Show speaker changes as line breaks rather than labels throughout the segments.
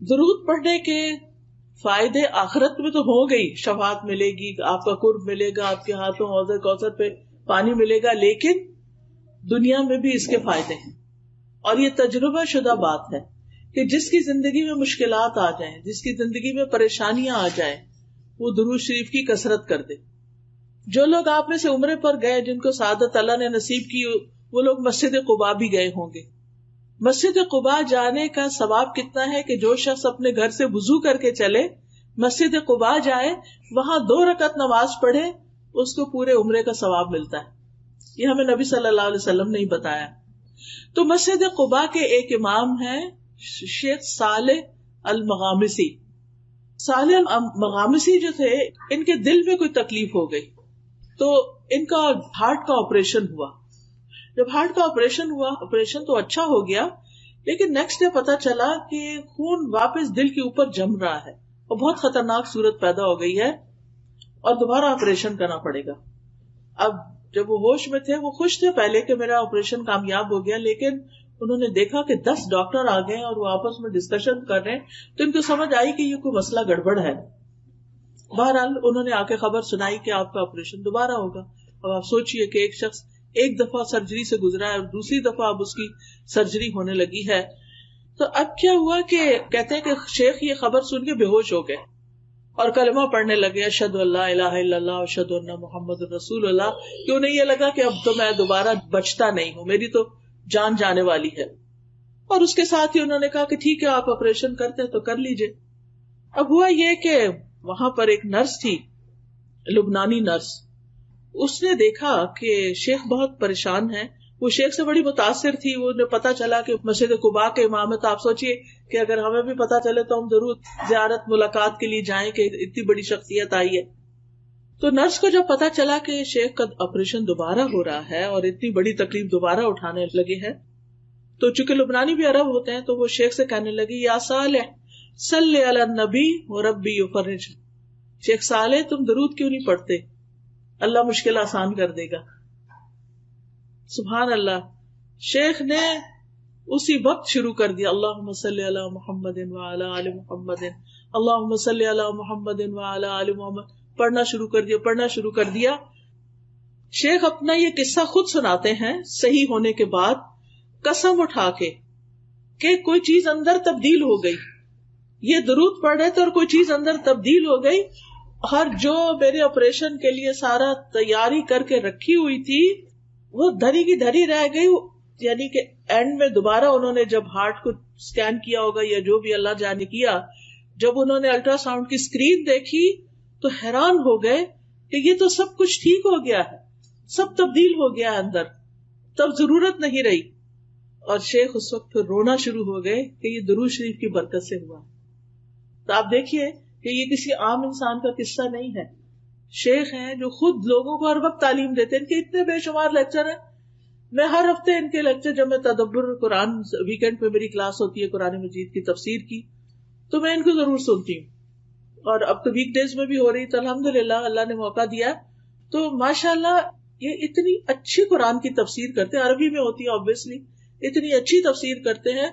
درود پڑھنے کے فائدے آخرت میں تو ہو گئی، شفاعت ملے گی، آپ کا قرب ملے گا، آپ کے ہاتھوں حوض کوثر پہ پانی ملے گا، لیکن دنیا میں بھی اس کے فائدے ہیں. اور یہ تجربہ شدہ بات ہے کہ جس کی زندگی میں مشکلات آ جائیں، جس کی زندگی میں پریشانیاں آ جائیں، وہ درود شریف کی کثرت کر دے. جو لوگ آپ میں سے عمرے پر گئے، جن کو سعادت اللہ نے نصیب کی، وہ لوگ مسجد قباء بھی گئے ہوں گے. مسجد قباء جانے کا ثواب کتنا ہے کہ جو شخص اپنے گھر سے وضو کر کے چلے، مسجد قباء جائے، وہاں 2 رکعت نماز پڑھے، اس کو پورے عمرے کا ثواب ملتا ہے. یہ ہمیں نبی صلی اللہ علیہ وسلم نے بتایا. تو مسجد قباء کے ایک امام ہیں شیخ صالح المغامسی. صالح المغامسی جو تھے، ان کے دل میں کوئی تکلیف ہو گئی تو ان کا ہارٹ کا آپریشن ہوا. جب ہارٹ کا آپریشن ہوا، آپریشن تو اچھا ہو گیا، لیکن نیکسٹ ڈے پتا چلا کہ خون واپس دل کے اوپر جم رہا ہے اور بہت خطرناک صورت پیدا ہو گئی ہے اور دوبارہ آپریشن کرنا پڑے گا. اب جب وہ ہوش میں تھے، وہ خوش تھے پہلے کہ میرا آپریشن کامیاب ہو گیا، لیکن انہوں نے دیکھا کہ 10 ڈاکٹر آ گئے اور وہ آپس میں ڈسکشن کر رہے ہیں، تو ان کو سمجھ آئی کہ یہ کوئی مسئلہ گڑبڑ ہے. بہرحال انہوں نے آ کے خبر سنائی کہ آپ کا آپریشن دوبارہ ہوگا. اب آپ سوچئے کہ ایک شخص ایک دفعہ سرجری سے گزرا ہے اور دوسری دفعہ اب اس کی سرجری ہونے لگی ہے. تو اب کیا ہوا کہ کہتے ہیں کہ شیخ یہ خبر سن کے بے ہوش ہو گئے اور کلمہ پڑھنے لگے، اشہد ان لا الہ الا اللہ اشہد ان محمد رسول اللہ. کہ انہیں یہ لگا کہ اب تو میں دوبارہ بچتا نہیں ہوں، میری تو جان جانے والی ہے. اور اس کے ساتھ ہی انہوں نے کہا کہ ٹھیک ہے، آپ آپریشن کرتے تو کر لیجئے. اب ہوا یہ کہ وہاں پر ایک نرس تھی، لبنانی نرس. اس نے دیکھا کہ شیخ بہت پریشان ہے. وہ شیخ سے بڑی متاثر تھی. وہ پتا چلا کہ مسجد قباء کے امام ہے، تو آپ سوچئے کہ اگر ہمیں بھی پتا چلے تو ہم ضرور زیارت ملاقات کے لیے جائیں کہ اتنی بڑی شخصیت آئی ہے. تو نرس کو جب پتا چلا کہ شیخ کا آپریشن دوبارہ ہو رہا ہے اور اتنی بڑی تکلیف دوبارہ اٹھانے لگے ہیں، تو چونکہ لبنانی بھی عرب ہوتے ہیں، تو وہ شیخ سے کہنے لگی، یا صالح صلی علی النبی وربی یفرج. شیخ صالح تم درود کیوں نہیں پڑھتے؟ اللہ مشکل آسان کر دے گا. سبحان اللہ. شیخ نے اسی وقت شروع کر دیا، اللہم صلی علی محمد وعلی آل محمد، اللہم صلی علی محمد وعلی آل محمد. پڑھنا شروع کر دیا. شیخ اپنا یہ قصہ خود سناتے ہیں صحیح ہونے کے بعد، قسم اٹھا کے کہ کوئی چیز اندر تبدیل ہو گئی. یہ درود پڑھ رہے تھے اور کوئی چیز اندر تبدیل ہو گئی، اور جو میرے آپریشن کے لیے سارا تیاری کر کے رکھی ہوئی تھی وہ دھری کی دھری رہ گئی. یعنی کہ اینڈ میں دوبارہ انہوں نے جب ہارٹ کو سکین کیا ہوگا یا جو بھی اللہ جانے کیا، جب انہوں نے الٹرا ساؤنڈ کی اسکرین دیکھی تو حیران ہو گئے کہ یہ تو سب کچھ ٹھیک ہو گیا ہے، سب تبدیل ہو گیا اندر، تب ضرورت نہیں رہی. اور شیخ اس وقت پھر رونا شروع ہو گئے کہ یہ درود شریف کی برکت سے ہوا. تو آپ دیکھیے کہ یہ کسی عام انسان کا قصہ نہیں ہے. شیخ ہیں جو خود لوگوں کو ہر وقت تعلیم دیتے ہیں. ان کے اتنے بے شمار لیکچر ہیں. میں ہر ہفتے ان کے لیکچر، جب میں تدبر قرآن ویکینڈ پہ میری کلاس ہوتی ہے قرآن مجید کی تفسیر کی، تو میں ان کو ضرور سنتی ہوں. اور اب تو ویک ڈیز میں بھی ہو رہی، تو الحمدللہ اللہ نے موقع دیا. تو ماشاءاللہ یہ اتنی اچھی قرآن کی تفسیر کرتے ہیں، عربی میں ہوتی ہے آبویسلی، اتنی اچھی تفسیر کرتے ہیں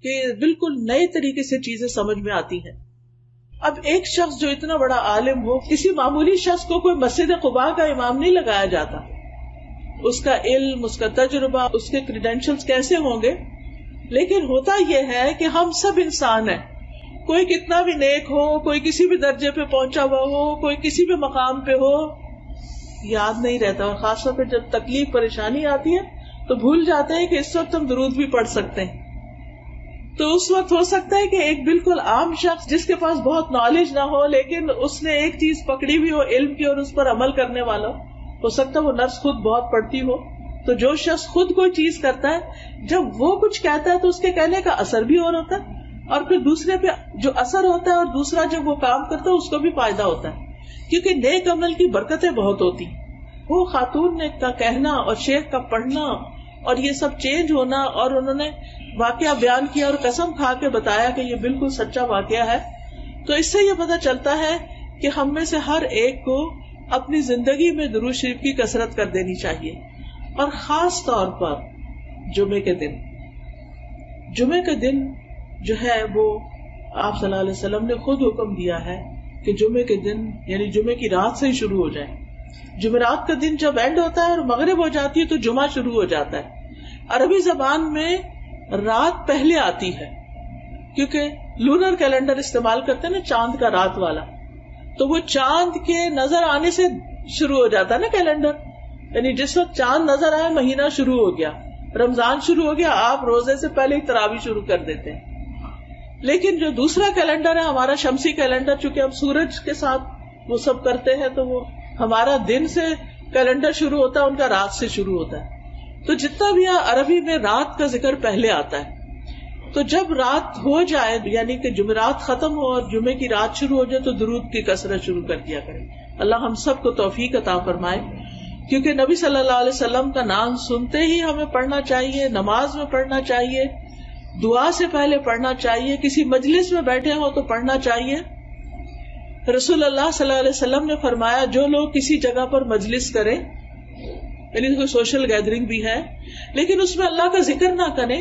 کہ بالکل نئے طریقے سے چیزیں سمجھ میں آتی ہیں. اب ایک شخص جو اتنا بڑا عالم ہو، کسی معمولی شخص کو کوئی مسجد قباء کا امام نہیں لگایا جاتا. اس کا علم، اس کا تجربہ، اس کے کریڈینشلز کیسے ہوں گے. لیکن ہوتا یہ ہے کہ ہم سب انسان ہیں. کوئی کتنا بھی نیک ہو، کوئی کسی بھی درجے پہ پہنچا ہوا ہو، کوئی کسی بھی مقام پہ ہو، یاد نہیں رہتا. اور خاص طور پہ جب تکلیف پریشانی آتی ہے تو بھول جاتے ہیں کہ اس وقت ہم درود بھی پڑھ سکتے ہیں. تو اس وقت ہو سکتا ہے کہ ایک بالکل عام شخص جس کے پاس بہت نالج نہ ہو، لیکن اس نے ایک چیز پکڑی ہوئی ہو علم کی اور اس پر عمل کرنے والا ہو سکتا ہے وہ نرس خود بہت پڑھتی ہو. تو جو شخص خود کوئی چیز کرتا ہے، جب وہ کچھ کہتا ہے تو اس کے کہنے کا اثر بھی اور ہوتا ہے، اور پھر دوسرے پہ جو اثر ہوتا ہے اور دوسرا جب وہ کام کرتا ہے اس کو بھی فائدہ ہوتا ہے، کیونکہ نیک عمل کی برکتیں بہت ہوتی. وہ خاتون نے کا کہنا اور شیخ کا پڑھنا اور یہ سب چینج ہونا، اور انہوں نے واقعہ بیان کیا اور قسم کھا کے بتایا کہ یہ بالکل سچا واقعہ ہے. تو اس سے یہ پتہ چلتا ہے کہ ہم میں سے ہر ایک کو اپنی زندگی میں درود شریف کی کثرت کر دینی چاہیے. اور خاص طور پر جمعے کے دن جو ہے وہ آپ صلی اللہ علیہ وسلم نے خود حکم دیا ہے کہ جمعے کے دن یعنی جمعے کی رات سے ہی شروع ہو جائے. جمعرات کا دن جب اینڈ ہوتا ہے اور مغرب ہو جاتی ہے تو جمعہ شروع ہو جاتا ہے. عربی زبان میں رات پہلے آتی ہے کیونکہ لونر کیلنڈر استعمال کرتے ہیں نا, چاند کا رات والا, تو وہ چاند کے نظر آنے سے شروع ہو جاتا ہے نا کیلنڈر. یعنی جس وقت چاند نظر آئے مہینہ شروع ہو گیا, رمضان شروع ہو گیا, آپ روزے سے پہلے ہی تراویح شروع کر دیتے ہیں. لیکن جو دوسرا کیلنڈر ہے ہمارا شمسی کیلنڈر, چونکہ ہم سورج کے ساتھ وہ سب کرتے ہیں تو وہ ہمارا دن سے کیلنڈر شروع ہوتا ہے, ان کا رات سے شروع ہوتا ہے. تو جتنا بھی عربی میں رات کا ذکر پہلے آتا ہے. تو جب رات ہو جائے یعنی کہ جمعرات ختم ہو اور جمعے کی رات شروع ہو جائے تو درود کی کثرت شروع کر دیا کریں. اللہ ہم سب کو توفیق عطا فرمائے, کیونکہ نبی صلی اللہ علیہ وسلم کا نام سنتے ہی ہمیں پڑھنا چاہیے, نماز میں پڑھنا چاہیے, دعا سے پہلے پڑھنا چاہیے, کسی مجلس میں بیٹھے ہوں تو پڑھنا چاہیے. رسول اللہ صلی اللہ علیہ وسلم نے فرمایا جو لوگ کسی جگہ پر مجلس کریں, یعنی کوئی سوشل گیدرنگ بھی ہے, لیکن اس میں اللہ کا ذکر نہ کریں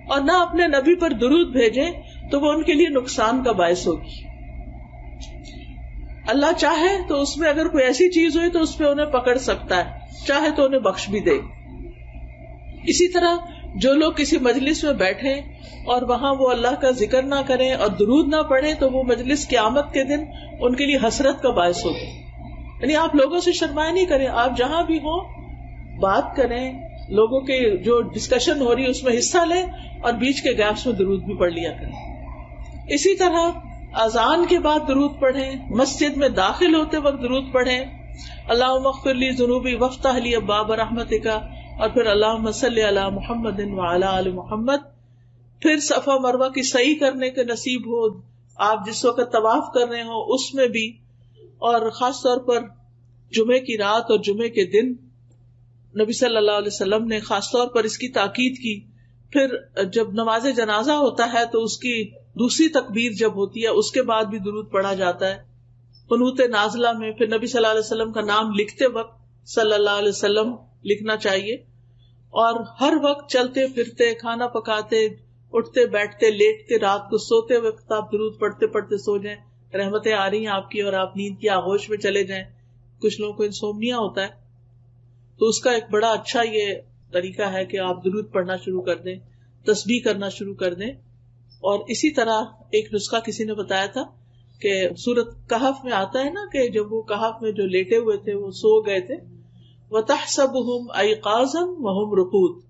اور نہ اپنے نبی پر درود بھیجیں تو وہ ان کے لیے نقصان کا باعث ہوگی. اللہ چاہے تو اس میں اگر کوئی ایسی چیز ہوئی تو اس پہ انہیں پکڑ سکتا ہے, چاہے تو انہیں بخش بھی دے. اسی طرح جو لوگ کسی مجلس میں بیٹھے اور وہاں وہ اللہ کا ذکر نہ کریں اور درود نہ پڑھیں تو وہ مجلس قیامت کے دن ان کے لیے حسرت کا باعث ہوگی. یعنی آپ لوگوں سے شرمائے نہیں کریں, آپ جہاں بھی ہوں بات کریں, لوگوں کے جو ڈسکشن ہو رہی ہے اس میں حصہ لیں اور بیچ کے گیپس میں درود بھی پڑھ لیا کریں. اسی طرح اذان کے بعد درود پڑھیں, مسجد میں داخل ہوتے وقت درود پڑھیں, اللہم اغفر لی ذنوبی وافتح لی ابواب رحمتک, اور پھر اللہم صلی علی محمد وعلی آل محمد. پھر صفا مروہ کی سعی کرنے کے نصیب ہو, آپ جس وقت طواف کر رہے ہوں اس میں بھی, اور خاص طور پر جمعے کی رات اور جمعے کے دن نبی صلی اللہ علیہ وسلم نے خاص طور پر اس کی تاکید کی. پھر جب نماز جنازہ ہوتا ہے تو اس کی دوسری تکبیر جب ہوتی ہے اس کے بعد بھی درود پڑھا جاتا ہے. قنوت نازلہ میں پھر نبی صلی اللہ علیہ وسلم کا نام لکھتے وقت صلی اللہ علیہ وسلم لکھنا چاہیے, اور ہر وقت چلتے پھرتے, کھانا پکاتے, اٹھتے بیٹھتے, لیٹتے, رات کو سوتے وقت آپ درود پڑھتے پڑھتے سو جائیں, رحمتیں آ رہی ہیں آپ کی اور آپ نیند کی آغوش میں چلے جائیں. کچھ لوگوں کو انسومنیا ہوتا ہے تو اس کا ایک بڑا اچھا یہ طریقہ ہے کہ آپ درود پڑھنا شروع کر دیں, تسبیح کرنا شروع کر دیں. اور اسی طرح ایک نسخہ کسی نے بتایا تھا کہ سورۃ کہف میں آتا ہے نا کہ جب وہ کہف میں جو لیٹے ہوئے تھے وہ سو گئے تھے, وَتَحْسَبُهُمْ أَيْقَاظًا وَهُمْ رُقُودٌ,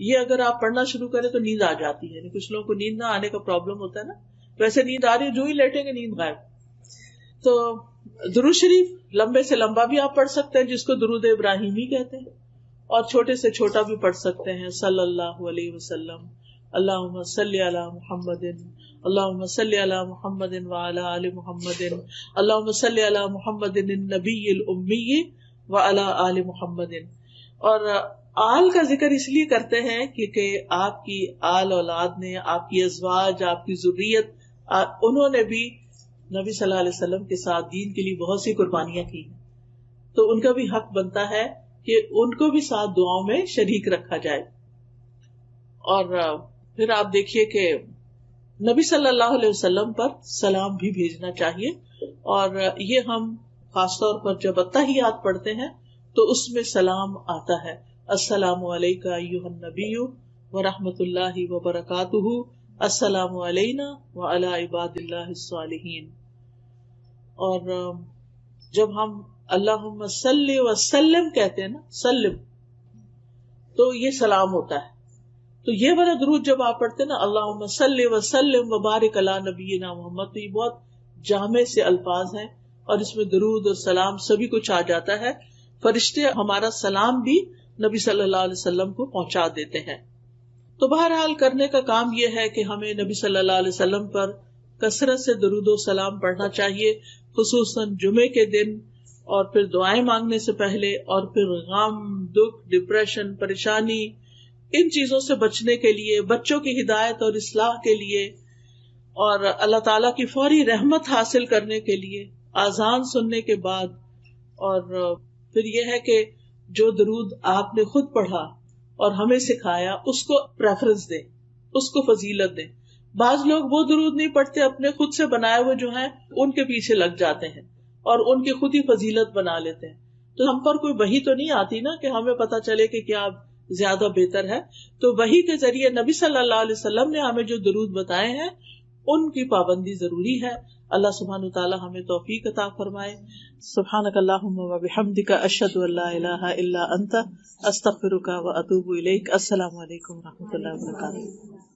یہ اگر آپ پڑھنا شروع کریں تو نیند آ جاتی ہے. یعنی کچھ لوگوں کو نیند نہ آنے کا پرابلم ہوتا ہے نا, ویسے نیند آ رہی ہے جو ہی لیٹیں گے نیند غائب. تو درود شریف لمبے سے لمبا بھی آپ پڑھ سکتے ہیں جس کو درود ابراہیمی کہتے ہیں, اور چھوٹے سے چھوٹا بھی پڑھ سکتے ہیں, صلی اللہ علیہ وسلم, اللہم صلی علی محمد, اللہم صلی علی محمد وعلی آل محمد, اللہم صلی علی محمد النبی الامی وعلی آل محمد. اور آل کا ذکر اس لیے کرتے ہیں کیونکہ آپ کی آل اولاد نے, آپ کی ازواج, آپ کی ذریت, انہوں نے بھی نبی صلی اللہ علیہ وسلم کے ساتھ دین کے لیے بہت سی قربانیاں کی, تو ان کا بھی حق بنتا ہے کہ ان کو بھی ساتھ دعاؤں میں شریک رکھا جائے. اور پھر آپ دیکھیے کہ نبی صلی اللہ علیہ وسلم پر سلام بھی بھیجنا چاہیے, اور یہ ہم خاص طور پر جب التحیات پڑھتے ہیں تو اس میں سلام آتا ہے, السلام علیکہ ایھا النبی ورحمۃ اللہ وبرکاتہ, السلام علینا وعلی عباد اللہ الصالحین. اور جب ہم اللہم صلی وسلم کہتے ہیں نا, سلم, تو یہ سلام ہوتا ہے. تو یہ والا درود جب آپ پڑھتے ہیں نا, اللہم صلی وسلم وبارک علی نبینا محمد, تو یہ بہت جامع سے الفاظ ہیں اور اس میں درود اور سلام سبھی کچھ آ جاتا ہے. فرشتے ہمارا سلام بھی نبی صلی اللہ علیہ وسلم کو پہنچا دیتے ہیں. تو بہرحال کرنے کا کام یہ ہے کہ ہمیں نبی صلی اللہ علیہ وسلم پر کثرت سے درود و سلام پڑھنا چاہیے, خصوصاً جمعے کے دن, اور پھر دعائیں مانگنے سے پہلے, اور پھر غم, دکھ, ڈپریشن, پریشانی, ان چیزوں سے بچنے کے لیے, بچوں کی ہدایت اور اصلاح کے لیے, اور اللہ تعالیٰ کی فوری رحمت حاصل کرنے کے لیے آذان سننے کے بعد. اور پھر یہ ہے کہ جو درود آپ نے خود پڑھا اور ہمیں سکھایا اس کو پریفرنس دیں, اس کو فضیلت دیں. بعض لوگ وہ درود نہیں پڑھتے، اپنے خود سے بنائے ہوئے جو ہیں ان کے پیچھے لگ جاتے ہیں اور ان کی خود ہی فضیلت بنا لیتے ہیں. تو ہم پر کوئی وحی تو نہیں آتی نا کہ ہمیں پتا چلے کہ کیا زیادہ بہتر ہے. تو وحی کے ذریعے نبی صلی اللہ علیہ وسلم نے ہمیں جو درود بتائے ہیں ان کی پابندی ضروری ہے. اللہ سبحانہ وتعالی ہمیں توفیق عطا فرمائے. سبحانک اللہم و بحمدک، اشہد ان لا الہ الا انت، استغفرک و اتوب الیک. السلام علیکم و رحمۃ اللہ وبرکاتہ.